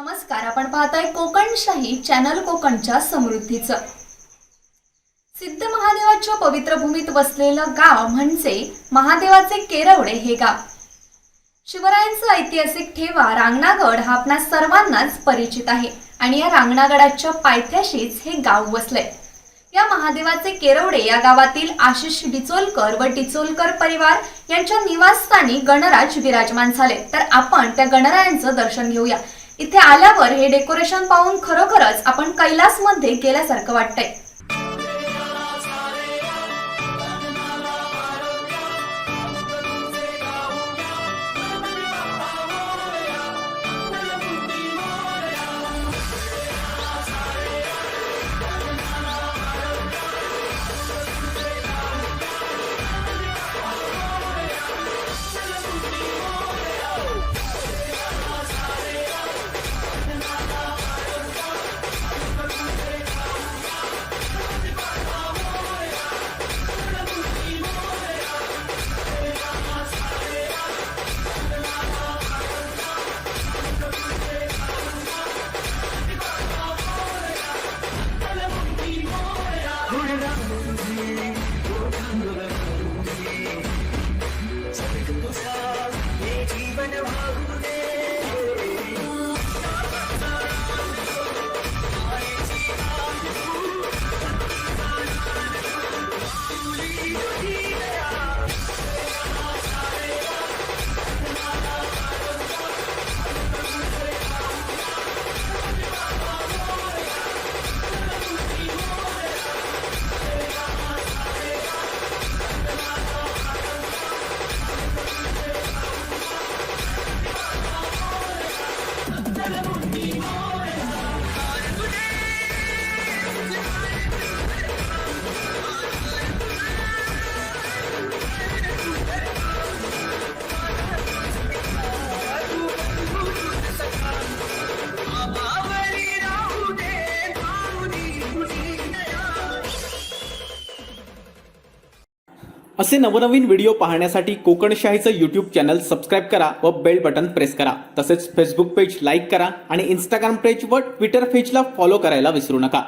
नमस्कार, आपण पाहताय कोकणशाही चॅनल कोकणच्या समृद्धीचं। सिद्ध महादेवाच्या पवित्र भूमीत वसलेलं गाव म्हणजे महादेवाचे केरवडे हे गाव। शिवरायांचा ऐतिहासिक ठेवा रांगणागड हा आपणा सर्वांनाच परिचित आहे आणि या रांगणागडाच्या पायथ्याशीच हे गाव वसले। या महादेवाचे केरवडे या गावातील आशिष डिचोलकर व डिचोलकर परिवार यांच्या निवासस्थानी गणराज विराजमान झाले। तर आपण त्या गणरायांचं दर्शन घेऊया। इथे आल्यावर हे डेकोरेशन पाहून खरोखरच आपण कैलासमध्ये गेल्यासारखं वाटतंय। असे नवनवीन व्हिडिओ पाहण्यासाठी कोकणशाहीचं यूट्यूब चॅनल सबस्क्राइब करा व बेल बटन प्रेस करा। तसेच फेसबुक पेज लाईक करा आणि इंस्टाग्राम पेज व ट्विटर पेजला फॉलो करायला विसरू नका।